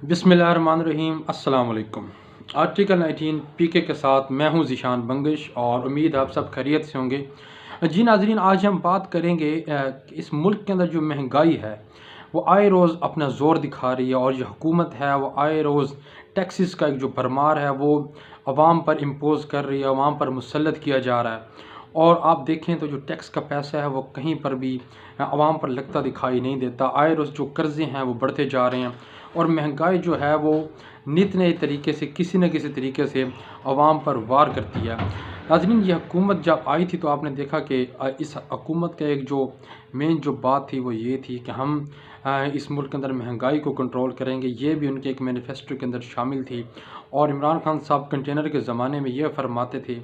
बिस्मिल्लाहिर्रहमानिर्रहीम अस्सलाम वालेकुम। आर्टिकल 19 पीके के साथ मैं हूं ज़ीशान बंगिश और उम्मीद आप सब खैरियत से होंगे। जी नाज़रीन, आज हम बात करेंगे कि इस मुल्क के अंदर जो महंगाई है वो आए रोज़ अपना ज़ोर दिखा रही है और जो हुकूमत है वो आए रोज़ टैक्सेस का एक जो भरमार है वो अवाम पर इम्पोज़ कर रही है, अवाम पर मुसल्लत किया जा रहा है। और आप देखें तो जो टैक्स का पैसा है वो कहीं पर भी आवाम पर लगता दिखाई नहीं देता। आए रोज़ जो कर्ज़े हैं वो बढ़ते जा रहे हैं और महंगाई जो है वो नित नए तरीके से किसी न किसी तरीके से आवाम पर वार करती है। नाज़रीन, ये हुकूमत जब आई थी तो आपने देखा कि इस हुकूमत का एक जो मेन जो बात थी वो ये थी कि हम इस मुल्क के अंदर महंगाई को कंट्रोल करेंगे। ये भी उनके एक मैनिफेस्टो के अंदर शामिल थी। और इमरान खान साहब कंटेनर के ज़माने में ये फरमाते थे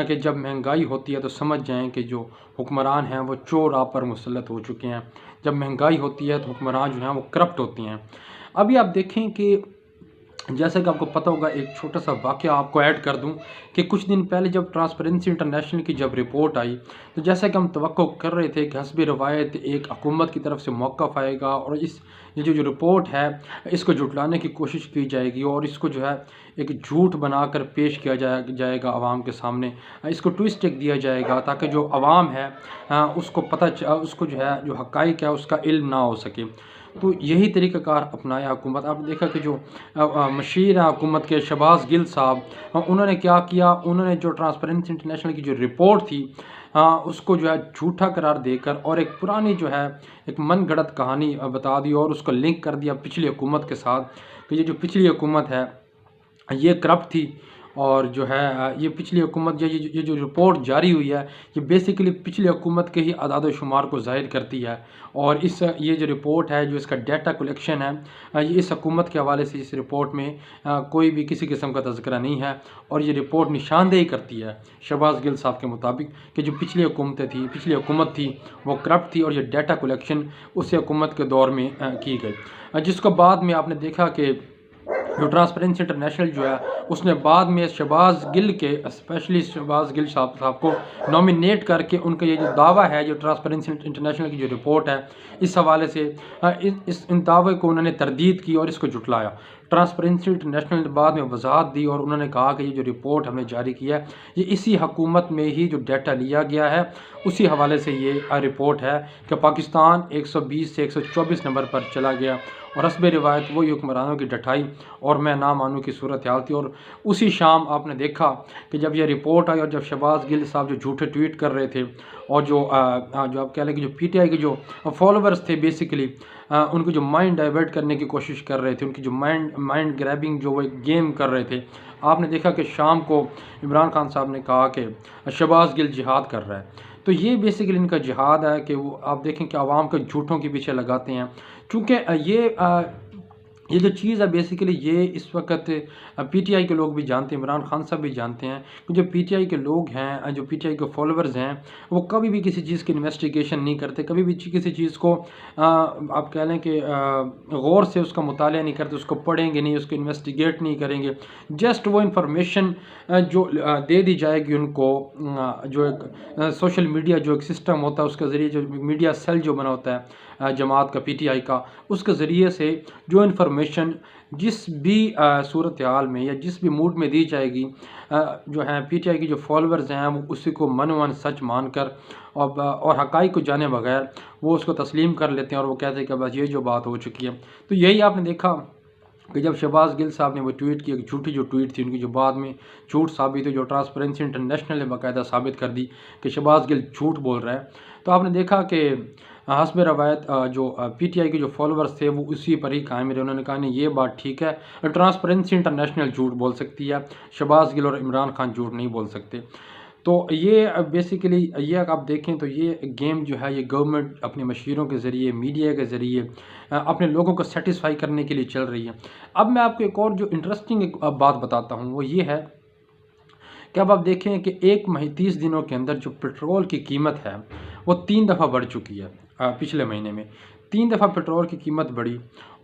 कि जब महंगाई होती है तो समझ जाएं कि जो हुक्मरान हैं वो चोर आप पर मुसल्लत हो चुके हैं। जब महंगाई होती है तो हुक्मरान जो हैं वो करप्ट होती हैं। अभी आप देखें कि जैसे कि आपको पता होगा, एक छोटा सा वाक़या आपको ऐड कर दूं कि कुछ दिन पहले जब ट्रांसपेरेंसी इंटरनेशनल की जब रिपोर्ट आई तो जैसा कि हम तवक्को कर रहे थे कि हस्बी रवायत एक हुकूमत की तरफ से मौक़िफ़ आएगा और ये जो रिपोर्ट है इसको जुटलाने की कोशिश की जाएगी और इसको जो है एक झूठ बनाकर पेश किया जाएगा आवाम के सामने। इसको ट्विस्ट एक दिया जाएगा ताकि जो आवाम है उसको जो है जो हक़ाइक़ है उसका इल्म ना हो सके। तो यही तरीक़ाकार अपनाया हुकूमत। आपने देखा कि जो मशीर हैं हुकूमत के शहबाज गिल साहब, उन्होंने क्या किया, उन्होंने जो ट्रांसपेरेंसी इंटरनेशनल की जो रिपोर्ट थी उसको जो है झूठा करार देकर और एक पुरानी जो है एक मनगढ़ंत कहानी बता दी और उसको लिंक कर दिया पिछली हुकूमत के साथ कि ये जो पिछली हुकूमत है ये करप्ट थी। और जो है ये पिछली हुकूमत ये जो रिपोर्ट जारी हुई है ये बेसिकली पिछली हुकूमत के ही अदाद शुमार को ज़ाहिर करती है। और ये जो रिपोर्ट है, जो इसका डाटा कलेक्शन है, ये इस हुकूमत के हवाले से इस रिपोर्ट में कोई भी किसी किस्म का तज़किरा नहीं है। और ये रिपोर्ट निशानदेही करती है शहबाज गिल साहब के मुताबिक कि जो पिछली हुकूमत थी वो करप्ट थी और ये डाटा कलेक्शन उस हुकूमत के दौर में की गई। जिसको बाद में आपने देखा कि जो ट्रांसपेरेंसी इंटरनेशनल जो है उसने बाद में शहबाज गिल के स्पेशली शहबाज गिल साहब को नॉमिनेट करके उनका ये जो दावा है, जो ट्रांसपेरेंसी इंटरनेशनल की जो रिपोर्ट है इस हवाले से इन दावे को उन्होंने तरदीद की और इसको जुटलाया। ट्रांसपेरेंसी इंटरनेशनल ने बाद में वजाहत दी और उन्होंने कहा कि ये जो रिपोर्ट हमने जारी किया है ये इसी हुकूमत में ही जो डाटा लिया गया है उसी हवाले से ये रिपोर्ट है कि पाकिस्तान 120 से 124 नंबर पर चला गया और हस्बे रिवायत वही हुक्मरानों की डठाई और मैं ना मानूँ की सूरत हाल थी। और उसी शाम आपने देखा कि जब यह रिपोर्ट आई और जब शहबाज गिल साहब जो झूठे ट्वीट कर रहे थे और जो आप कह लें कि जो पीटीआई के जो फॉलोअर्स थे बेसिकली उनको जो माइंड डाइवर्ट करने की कोशिश कर रहे थे, उनकी जो माइंड ग्रैबिंग जो वो एक गेम कर रहे थे, आपने देखा कि शाम को इमरान खान साहब ने कहा कि शहबाज गिल जिहाद कर रहा है। तो ये बेसिकली इनका जिहाद है कि वो आप देखें कि आवाम को झूठों के पीछे लगाते हैं। चूँकि ये जो चीज़ है बेसिकली ये इस वक्त पीटीआई के लोग भी जानते हैं, इमरान खान साहब भी जानते हैं कि जो पीटीआई के लोग हैं, जो पीटीआई के फॉलोअर्स हैं, वो कभी भी किसी चीज़ की इन्वेस्टिगेशन नहीं करते, कभी भी किसी चीज़ को आप कह लें कि गौर से उसका मुताला नहीं करते, उसको पढ़ेंगे नहीं, उसको इन्वेस्टिगेट नहीं करेंगे। जस्ट वो इन्फॉर्मेशन जो दे दी जाएगी उनको, जो एक सोशल मीडिया जो एक सिस्टम होता है उसके ज़रिए, जो मीडिया सेल जो बना होता है जमात का, पीटीआई का, उसके ज़रिए से जो इन्फॉर्मेशन जिस भी सूरत हाल में या जिस भी मूड में दी जाएगी, जो है पीटीआई के जो फॉलोअर्स हैं वो उसी को मन सच मानकर और हक़ाइक़ को जाने बगैर वो उसको तस्लीम कर लेते हैं और वो कहते हैं कि बस ये जो बात हो चुकी है। तो यही आपने देखा कि जब शहबाज गिल साहब ने वो ट्वीट की, एक झूठी जो ट्वीट थी उनकी, जो बाद में झूठ साबित हुई, जो ट्रांसपेरेंसी इंटरनेशनल ने बाकायदा साबित कर दी कि शहबाज गिल झूठ बोल रहा है। तो आपने देखा कि हस्ब रवायत जो पीटीआई के जो फॉलोअर्स थे वो उसी पर ही कायम रहे। उन्होंने कहा नहीं ये बात ठीक है, ट्रांसपेरेंसी इंटरनेशनल झूठ बोल सकती है, शहबाज गिल और इमरान खान झूठ नहीं बोल सकते। तो ये बेसिकली ये आप देखें तो ये गेम जो है ये गवर्नमेंट अपने मशीरों के ज़रिए, मीडिया के ज़रिए अपने लोगों को सेटिस्फाई करने के लिए चल रही है। अब मैं आपको एक और जो इंटरेस्टिंग एक बात बताता हूँ वो ये है कि अब आप देखें कि 30 दिनों के अंदर जो पेट्रोल की कीमत है वो 3 दफ़ा बढ़ चुकी है। पिछले महीने में 3 दफ़ा पेट्रोल की कीमत बढ़ी।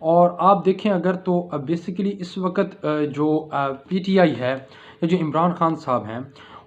और आप देखें अगर तो बेसिकली इस वक्त जो पीटीआई है या जो इमरान खान साहब हैं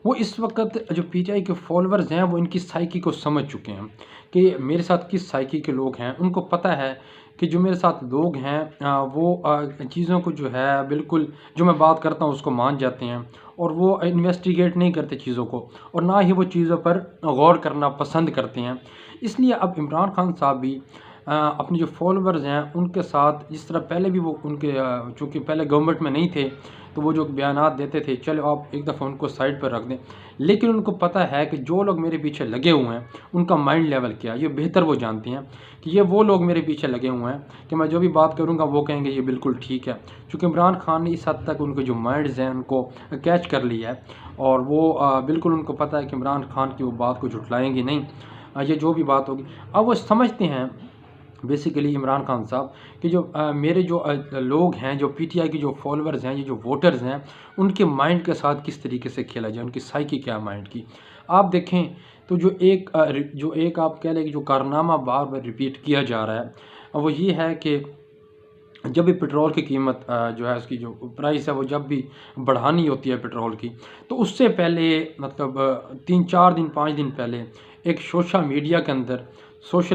वो इस वक्त जो पीटीआई के फॉलोअर्स हैं वो इनकी साइकी को समझ चुके हैं कि मेरे साथ किस साइकी के लोग हैं। उनको पता है कि जो मेरे साथ लोग हैं वो चीज़ों को जो है बिल्कुल जो मैं बात करता हूँ उसको मान जाते हैं और वो इन्वेस्टिगेट नहीं करते चीज़ों को और ना ही वो चीज़ों पर गौर करना पसंद करते हैं। इसलिए अब इमरान खान साहब भी अपने जो फॉलोअर्स हैं उनके साथ जिस तरह पहले भी वो उनके चूँकि पहले गवर्नमेंट में नहीं थे तो वो जो बयानात देते थे चलो आप एक दफ़ा उनको साइड पर रख दें, लेकिन उनको पता है कि जो लोग मेरे पीछे लगे हुए हैं उनका माइंड लेवल क्या है, ये बेहतर वो जानती हैं कि ये वो लोग मेरे पीछे लगे हुए हैं कि मैं जो भी बात करूँगा वो कहेंगे ये बिल्कुल ठीक है। चूँकि इमरान खान ने इस हद तक उनके जो माइंड्स हैं उनको कैच कर लिया है और वो बिल्कुल उनको पता है कि इमरान खान की वो बात को झुठलाएंगे नहीं। ये जो भी बात होगी अब वो समझते हैं बेसिकली इमरान खान साहब कि जो मेरे जो लोग हैं, जो पीटीआई के जो फॉलोअर्स हैं, ये जो वोटर्स हैं, उनके माइंड के साथ किस तरीके से खेला जाए, उनकी साइकी क्या है माइंड की। आप देखें तो जो एक आप कह लें कि जो कारनामा बार बार रिपीट किया जा रहा है वो ये है कि जब भी पेट्रोल की कीमत जो है उसकी जो प्राइस है वो जब भी बढ़ानी होती है पेट्रोल की, तो उससे पहले मतलब 3-4 दिन 5 दिन पहले एक सोशल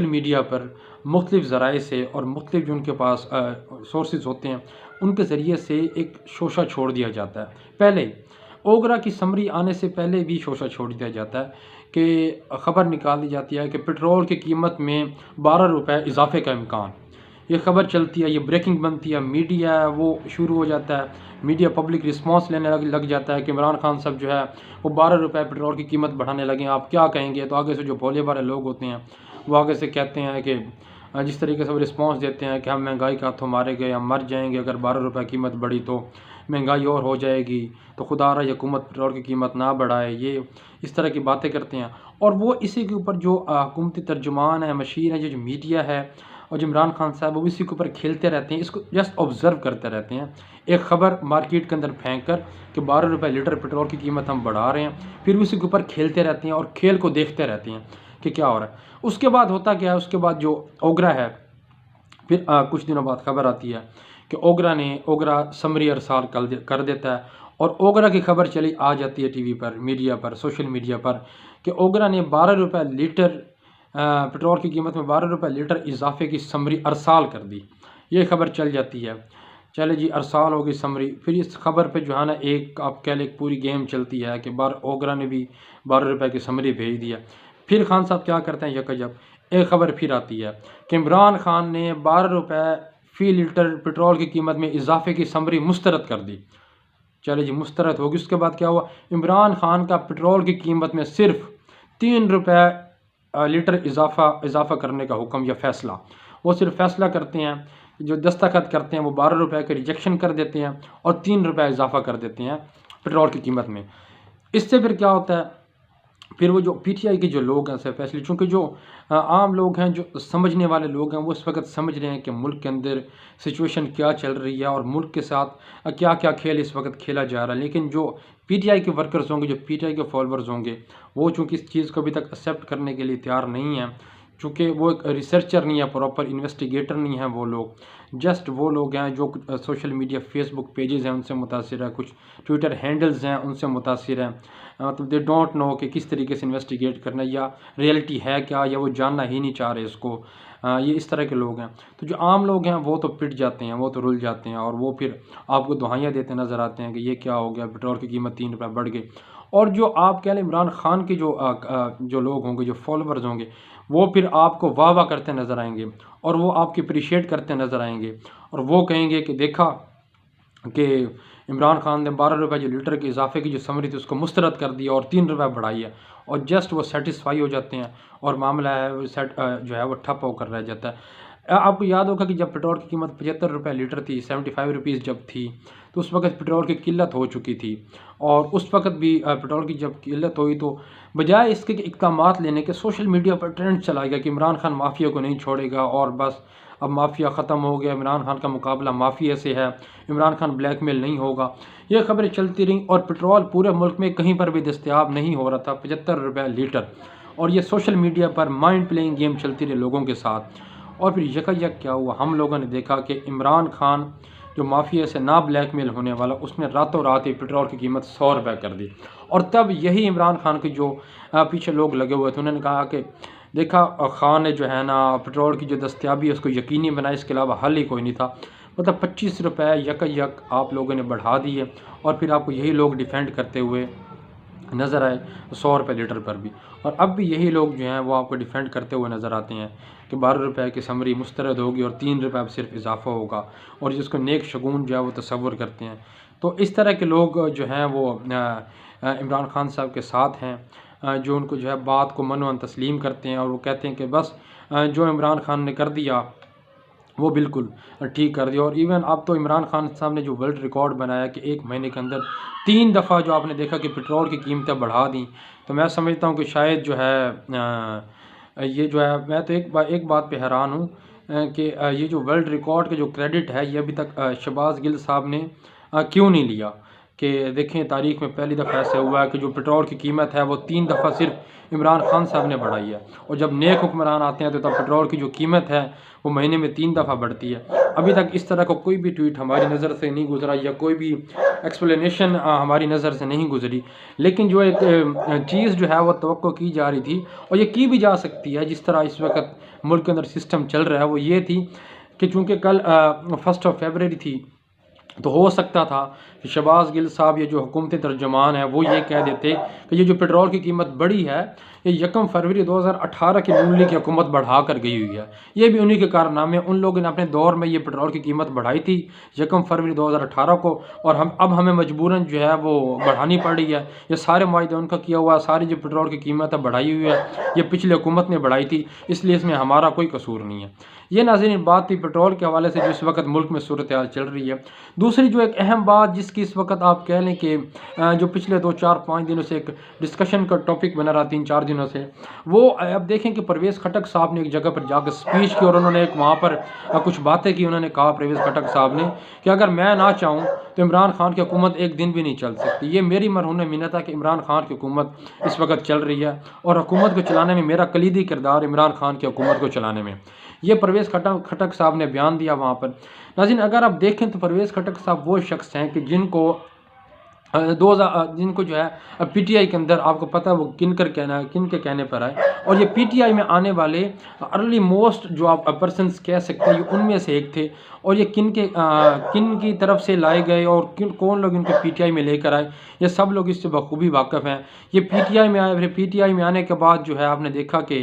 मीडिया पर मुख्तलिफ़ ज़राए से और मुख्तलिफ़ जो उनके पास सोर्सेज़ होते हैं उनके ज़रिए से एक शोशा छोड़ दिया जाता है। पहले ओगरा की समरी आने से पहले भी शोशा छोड़ दिया जाता है कि ख़बर निकाल दी जाती है कि पेट्रोल की कीमत में 12 रुपए इजाफ़े का इम्कान। ये ख़बर चलती है, ये ब्रेकिंग बनती है, मीडिया है वो शुरू हो जाता है, मीडिया पब्लिक रिस्पॉन्स लेने लग जाता है कि इमरान खान साहब जो है वो 12 रुपए पेट्रोल की कीमत बढ़ाने लगे, आप क्या कहेंगे? तो आगे से जो भोले भाले लोग होते हैं वो आगे से कहते हैं कि जिस तरीके से वो रिस्पॉन्स देते हैं कि हम महंगाई के हाथों मारे गए, हम मर जाएंगे अगर 12 रुपए कीमत बढ़ी तो महंगाई और हो जाएगी, तो खुदा रहा हुकूमत पेट्रोल की कीमत ना बढ़ाए, ये इस तरह की बातें करते हैं। और वो इसी के ऊपर जो हुकूमती तर्जुमान है, मशीर है, जो मीडिया है और जो इमरान खान साहब वो इसी के ऊपर खेलते रहते हैं, इसको जस्ट ऑब्ज़र्व करते रहते हैं। एक ख़बर मार्केट के अंदर फेंक कर कि 12 रुपए लीटर पेट्रोल की कीमत हम बढ़ा रहे हैं, फिर उसी के ऊपर खेलते रहते हैं और खेल को देखते रहते हैं कि क्या हो रहा है। उसके बाद होता क्या है, उसके बाद जो ओगरा है फिर कुछ दिनों बाद ख़बर आती है कि ओगरा समरी अरसाल कर देता है और ओगरा की खबर चली आ जाती है टीवी पर, मीडिया पर, सोशल मीडिया पर कि ओगरा ने 12 रुपए लीटर पेट्रोल की कीमत में 12 रुपए लीटर इजाफे की समरी अरसाल कर दी। ये खबर चल जाती है, चले जी अरसाल हो गई समरी। फिर इस खबर पे जो है ना एक आप कह लें पूरी गेम चलती है कि ओगरा ने भी 12 रुपए की समरी भेज दिया। फिर खान साहब क्या करते हैं यकजब एक ख़बर फिर आती है कि इमरान खान ने 12 रुपए फ़ी लीटर पेट्रोल की कीमत में इजाफे की समरी मुस्तरद कर दी। चले जी मुस्तरद होगी, उसके बाद क्या हुआ, इमरान खान का पेट्रोल की कीमत में सिर्फ 3 रुपए लीटर इजाफ़ा करने का हुक्म या फ़ैसला, वो सिर्फ फ़ैसला करते हैं, जो दस्तखत करते हैं वो 12 रुपए का रिजेक्शन कर देते हैं और 3 रुपए इजाफ़ा कर देते हैं पेट्रोल की कीमत में। इससे फिर क्या होता है, फिर वो जो पीटीआई के जो लोग हैं स्पेशली, चूँकि जो आम लोग हैं, जो समझने वाले लोग हैं, वो इस वक्त समझ रहे हैं कि मुल्क के अंदर सिचुएशन क्या चल रही है और मुल्क के साथ क्या क्या खेल इस वक्त खेला जा रहा है। लेकिन जो पीटीआई के वर्कर्स होंगे, जो पीटीआई के फॉलोअर्स होंगे, वो चूँकि इस चीज़ को अभी तक एक्सेप्ट करने के लिए तैयार नहीं हैं, चूँकि वो एक रिसर्चर नहीं है, प्रॉपर इन्वेस्टिगेटर नहीं है वो लोग, जस्ट वो लोग हैं जो सोशल मीडिया फेसबुक पेजेस हैं उनसे मुतासिर है, कुछ ट्विटर हैंडल्स हैं उनसे मुतासिर हैं, मतलब दे डोंट नो कि किस तरीके से इन्वेस्टिगेट करना या रियलिटी है क्या, या वो जानना ही नहीं चाह रहे इसको। ये इस तरह के लोग हैं। तो जो आम लोग हैं वो तो पिट जाते हैं, वो तो रुल जाते हैं और वो फिर आपको दुहाइयाँ देते नज़र आते हैं कि ये क्या हो गया, पेट्रोल की कीमत 3 रुपये बढ़ गई। और जो आप कह लें इमरान खान के जो लोग होंगे, जो फॉलोअर्स होंगे, वो फिर आपको वाह वाह करते नज़र आएंगे और वो आपकी अप्रिशिएट करते नज़र आएंगे और वो कहेंगे कि देखा कि इमरान खान ने 12 रुपये जो लीटर के इजाफे की जो समरी थी उसको मुस्तरद कर दिया और 3 रुपये बढ़ाई है, और जस्ट वो सेटिस्फाई हो जाते हैं और मामला है वो जो है वो ठप होकर रह जाता है। आपको याद होगा कि जब पेट्रोल की कीमत 75 रुपये लीटर थी, 75 रुपीज़ जब थी, तो उस वक्त पेट्रोल की किल्लत हो चुकी थी और उस वक्त भी पेट्रोल की जब किल्लत हुई तो बजाय इसके इक़दामात लेने के सोशल मीडिया पर ट्रेंड चला गया कि इमरान खान माफिया को नहीं छोड़ेगा और बस अब माफिया ख़त्म हो गया, इमरान खान का मुकाबला माफिया से है, इमरान खान ब्लैकमेल नहीं होगा। ये खबरें चलती रहीं और पेट्रोल पूरे मुल्क में कहीं पर भी दस्तयाब नहीं हो रहा था, 75 रुपये लीटर। और ये सोशल मीडिया पर माइंड प्लेइंग गेम चलती रही लोगों के साथ। और फिर यकजक क्या हुआ, हम लोगों ने देखा कि इमरान खान जो माफिया से ना ब्लैकमेल होने वाला, उसने रातों रात ही पेट्रोल की कीमत 100 रुपये कर दी। और तब यही इमरान खान के जो पीछे लोग लगे हुए थे, उन्होंने कहा कि देखा ख़ान ने जो है ना पेट्रोल की जो दस्तयाबी है उसको यकीनी बनाया, इसके अलावा हल ही कोई नहीं था। मतलब 25 रुपये यक आप लोगों ने बढ़ा दिए और फिर आपको यही लोग डिफेंड करते हुए नज़र आए 100 रुपये लीटर पर भी। और अब भी यही लोग जो हैं वो आपको डिफेंड करते हुए नज़र आते हैं कि 12 रुपये की समरी मुस्तरद होगी और 3 रुपये अब सिर्फ इजाफा होगा, और जिसको नेक शगुन जो है वो तसव्वुर करते हैं। तो इस तरह के लोग जो हैं वो इमरान खान साहब के साथ हैं, जो उनको जो है बात को मनोन तस्लीम करते हैं और वो कहते हैं कि बस जो इमरान खान ने कर दिया वो बिल्कुल ठीक कर दिया। और इवन अब तो इमरान खान साहब ने जो वर्ल्ड रिकॉर्ड बनाया कि 1 महीने के अंदर 3 दफ़ा जो आपने देखा कि पेट्रोल की कीमतें बढ़ा दी, तो मैं समझता हूँ कि शायद जो है ये जो है, मैं तो एक बात पे हैरान हूँ कि ये जो वर्ल्ड रिकॉर्ड का जो क्रेडिट है ये अभी तक शहबाज गिल साहब ने क्यों नहीं लिया। कि देखें तारीख़ में पहली दफ़ा ऐसा हुआ है कि जो पेट्रोल की कीमत है वो 3 दफ़ा सिर्फ इमरान खान साहब ने बढ़ाई है, और जब नेक हुक्मरान आते हैं तो तब पेट्रोल की जो कीमत है वो महीने में 3 दफ़ा बढ़ती है। अभी तक इस तरह का कोई भी ट्वीट हमारी नज़र से नहीं गुजरा या कोई भी एक्सप्लेनेशन हमारी नज़र से नहीं गुजरी। लेकिन जो एक चीज़ जो है वो तवक्को की जा रही थी और ये की भी जा सकती है, जिस तरह इस वक्त मुल्क के अंदर सिस्टम चल रहा है, वो ये थी कि चूँकि कल 1 फ़रवरी थी, तो हो सकता था कि शहबाज गिल साहब ये जो हुकूमती तर्जुमान है वो ये कह देते कि ये जो पेट्रोल की कीमत बढ़ी है ये 1 फरवरी 2018 की नून लीग की हुकूमत बढ़ा कर गई हुई है। ये भी उन्हीं के कारनामे, उन लोगों ने अपने दौर में ये पेट्रोल की कीमत बढ़ाई थी 1 फरवरी 2018 को, और अब हमें मजबूरन जो है वो बढ़ानी पड़ रही है। ये सारे मुआहदे उनका किया हुआ, सारी जो पेट्रोल की कीमत है बढ़ाई हुई है, ये पिछली हुकूमत ने बढ़ाई थी, इसलिए इसमें हमारा कोई कसूर नहीं है। ये नाज़रीन बात थी पेट्रोल के हवाले से जो इस वक्त मुल्क में सूरत हाल चल रही है। दूसरी जो एक अहम बात जिसकी इस वक्त आप कह लें कि जो पिछले 2-4-5 दिनों से एक डिस्कशन का टॉपिक बना रहा 3-4 दिनों से, वो अब देखें कि परवेज़ खटक साहब ने एक जगह पर जाकर स्पीच की और उन्होंने एक वहाँ पर कुछ बातें की। उन्होंने कहा परवेज़ खटक साहब ने कि अगर मैं ना चाहूँ तो इमरान खान की हुकूमत एक दिन भी नहीं चल सकती। ये मेरी मरहून मिन्नत है कि इमरान खान की हुकूमत इस वक्त चल रही है और हुकूमत को चलाने में मेरा कलीदी किरदार इमरान खान की हुकूमत को चलाने में। ये परवेज़ खटक साहब ने बयान दिया वहाँ पर। नाज़रीन अगर आप देखें तो परवेज़ खटक साहब वो शख्स हैं कि जिनको जिनको जो है पीटीआई के अंदर आपको पता है वो किन के कहने पर आए, और ये पीटीआई में आने वाले अर्ली मोस्ट जो आप पर्सनस कह सकते हैं ये उनमें से एक थे। और ये किन की तरफ से लाए गए और कौन लोग इनको पीटीआई में लेकर आए, ये सब लोग इससे बखूबी वाकिफ़ हैं। ये पीटीआई में आए, फिर पीटीआई में आने के बाद जो है आपने देखा कि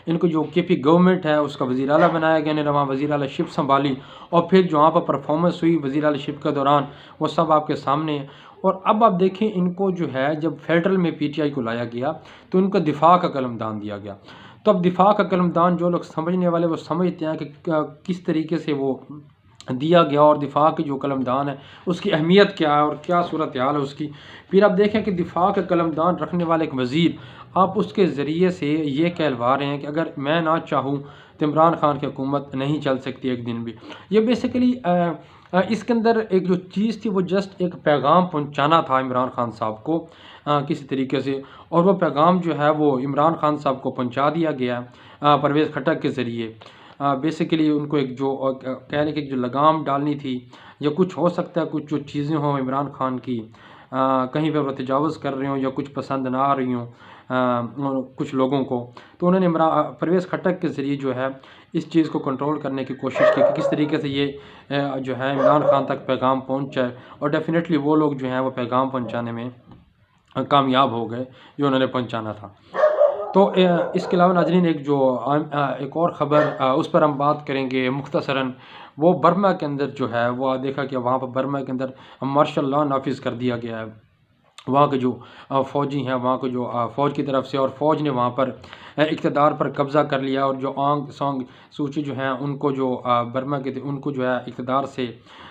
इनको जो केपी गवर्नमेंट है उसका वज़ीर आला बनाया गया, इन्होंने वहाँ वज़ीर आला शिप संभाली, और फिर जो वहाँ पर परफॉर्मेंस हुई वज़ीर आला शिप के दौरान वो सब आपके सामने है। और अब आप देखें इनको जो है जब फेडरल में पीटीआई को लाया गया तो इनको दिफा का कलमदान दिया गया। तो अब दिफा का कलमदान जो लोग समझने वाले वो समझते हैं कि किस तरीके से वो दिया गया और दिफा की जो कलमदान है उसकी अहमियत क्या है और क्या सूरत हाल है उसकी। फिर आप देखें कि दिफा का कलमदान रखने वाले एक वज़ीर, आप उसके ज़रिए से ये कहलवा रहे हैं कि अगर मैं ना चाहूँ तो इमरान खान की हुकूमत नहीं चल सकती एक दिन भी। ये बेसिकली इसके अंदर एक जो चीज़ थी वो जस्ट एक पैगाम पहुंचाना था इमरान खान साहब को किसी तरीके से, और वो पैगाम जो है वो इमरान खान साहब को पहुंचा दिया गया परवेज़ खटक के ज़रिए। बेसिकली उनको एक जो कहने की जो लगाम डालनी थी, या कुछ हो सकता है कुछ जो चीज़ें हों इमरान खान की कहीं पर वो तजावुज़ कर रहे हों या कुछ पसंद ना आ रही हों कुछ लोगों को, तो उन्होंने परवेज़ खटक के ज़रिए जो है इस चीज़ को कंट्रोल करने की कोशिश की कि किस तरीके से ये जो है इमरान खान तक पैगाम पहुंच जाए, और डेफ़िनेटली वो लोग जो हैं वो पैगाम पहुंचाने में कामयाब हो गए जो उन्होंने पहुंचाना था। तो इसके अलावा नाज़रीन एक और ख़बर उस पर हम बात करेंगे मुख्तसरन, वो बर्मा के अंदर जो है वो देखा कि वहाँ पर बर्मा के अंदर मार्शल लॉ नाफिज़ कर दिया गया है। वहाँ के जो फ़ौजी हैं, वहाँ को जो फ़ौज की तरफ से, और फ़ौज ने वहाँ पर इक़्तिदार पर कब्ज़ा कर लिया, और जो आंग सांग सूची जो हैं उनको जो बर्मा के थे उनको जो है इक़्तिदार से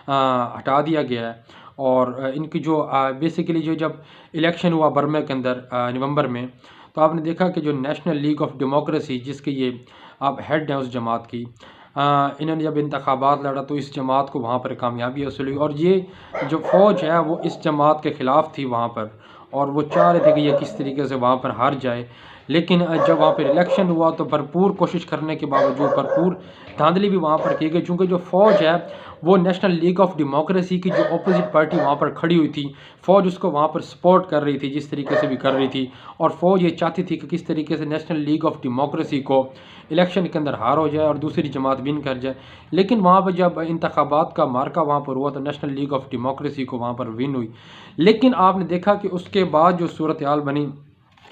हटा दिया गया है। और इनकी जो बेसिकली जो जब इलेक्शन हुआ बर्मा के अंदर नवंबर में, तो आपने देखा कि जो नेशनल लीग ऑफ डेमोक्रेसी जिसके ये आप हेड हैं उस जमात की, इन्होंने जब इंतखाबात लड़ा तो इस जमात को वहाँ पर कामयाबी हासिल हुई, और ये जो फ़ौज है वो इस जमात के ख़िलाफ़ थी वहाँ पर, और वो चाह रहे थे कि ये किस तरीके से वहाँ पर हार जाए। लेकिन जब वहाँ पर इलेक्शन हुआ तो भरपूर कोशिश करने के बावजूद भरपूर धांधली भी वहाँ पर की गई, चूँकि जो फ़ौज है वो नेशनल लीग ऑफ डेमोक्रेसी की जो अपोजिट पार्टी वहाँ पर खड़ी हुई थी, फ़ौज उसको वहाँ पर सपोर्ट कर रही थी जिस तरीके से भी कर रही थी, और फ़ौज ये चाहती थी कि किस तरीके से नेशनल लीग ऑफ डेमोक्रेसी को इलेक्शन के अंदर हार हो जाए और दूसरी जमात विन कर जाए। लेकिन वहाँ पर जब इंतखाबात का मार्का वहाँ पर हुआ तो नेशनल लीग ऑफ डेमोक्रेसी को वहाँ पर विन हुई। लेकिन आपने देखा कि उसके बाद जो सूरत हाल बनी,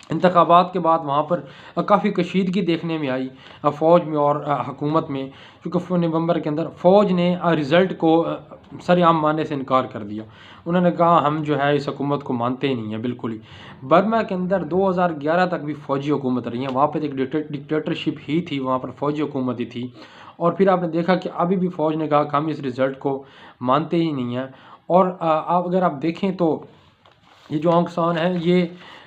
इंतखाबात के बाद वहाँ पर काफ़ी कशीदगी देखने में आई फ़ौज में और हुकूमत में, क्योंकि नवंबर के अंदर फ़ौज ने रिज़ल्ट को सरेआम मानने से इनकार कर दिया। उन्होंने कहा हम जो है इस हुकूमत को मानते ही नहीं है बिल्कुल ही। बर्मा के अंदर 2011 तक भी फ़ौजी हुकूमत रही है, वहाँ पर एक डिक्टेटरशिप ही थी, वहाँ पर फ़ौजी हुकूमत ही थी। और फिर आपने देखा कि अभी भी फ़ौज ने कहा कि हम इस रिज़ल्ट को मानते ही नहीं हैं। और आप अगर आप देखें तो ये जो आंग सान है ये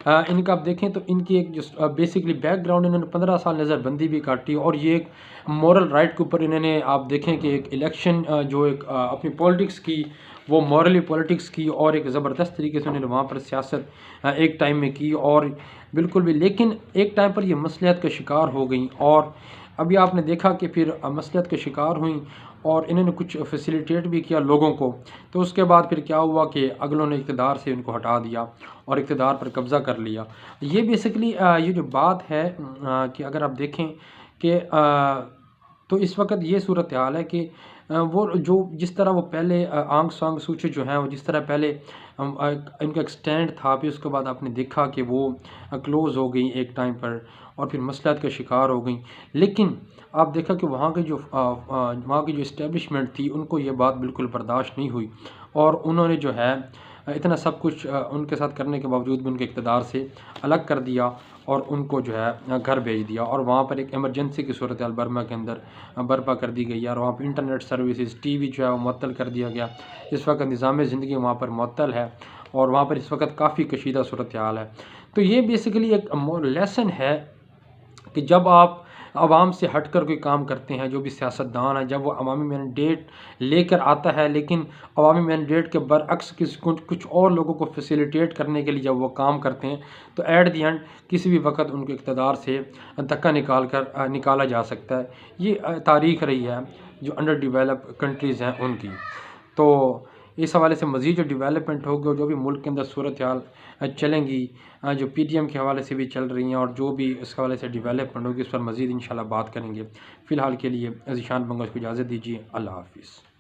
इनका आप देखें तो इनकी एक जो बेसिकली बैकग्राउंड, इन्होंने 15 साल नज़रबंदी भी काटी, और ये एक मॉरल राइट के ऊपर इन्होंने आप देखें कि एक इलेक्शन जो एक अपनी पॉलिटिक्स की, वो मॉरली पॉलिटिक्स की, और एक ज़बरदस्त तरीके से उन्होंने वहाँ पर सियासत एक टाइम में की, और बिल्कुल भी। लेकिन एक टाइम पर ये मसलियत का शिकार हो गई, और अभी आपने देखा कि फिर मसलियत के शिकार हुई और इन्होंने कुछ फैसिलिटेट भी किया लोगों को। तो उसके बाद फिर क्या हुआ कि अगलों ने इक़्तिदार से इनको हटा दिया और इक़्तिदार पर कब्ज़ा कर लिया। ये बेसिकली ये जो बात है कि अगर आप देखें कि तो इस वक्त ये सूरत हाल है कि वो जो जिस तरह वो पहले आंग सांग सूची जो हैं वो जिस तरह पहले इनका एक स्टैंड था, फिर उसके बाद आपने देखा कि वो क्लोज़ हो गई एक टाइम पर और फिर मसलियत का शिकार हो गई। लेकिन आप देखा कि वहाँ के जो वहाँ की जो इस्टेब्लिशमेंट थी उनको ये बात बिल्कुल बर्दाश्त नहीं हुई, और उन्होंने जो है इतना सब कुछ उनके साथ करने के बावजूद भी उनके इक़्तिदार से अलग कर दिया और उनको जो है घर भेज दिया, और वहाँ पर एक इमरजेंसी की सूरत हाल बर्मा के अंदर बर्पा कर दी गई, और वहाँ पर इंटरनेट सर्विसेज, टीवी जो है वो मुअत्तल कर दिया गया। इस वक्त निज़ाम ज़िंदगी वहाँ पर मुअत्तल है, और वहाँ पर इस वक्त काफ़ी कशीदा सूरत हाल है। तो ये बेसिकली एक लेसन है कि जब आप आवाम से हटकर कोई काम करते हैं, जो भी सियासतदान है, जब वो अवामी मैंडेट लेकर आता है लेकिन अवामी मैंडेट के बरअक्स कुछ और लोगों को फैसिलिटेट करने के लिए जब वो काम करते हैं, तो एट दी एंड किसी भी वक्त उनके इक़्तिदार से धक्का निकाला जा सकता है। ये तारीख़ रही है जो अंडर डेवलप कंट्रीज़ हैं उनकी। तो इस हवाले से मज़ीद जो डेवलपमेंट होगी और जो भी मुल्क के अंदर सूरत हाल चलेंगी, जो PTM के हवाले से भी चल रही हैं, और जो भी इस हवाले से डेवलपमेंट होगी, इस पर मज़ीद इंशाल्लाह बात करेंगे। फ़िलहाल के लिए ज़ीशान बंगश को इजाज़त दीजिए। अल्लाह हाफ़िज़।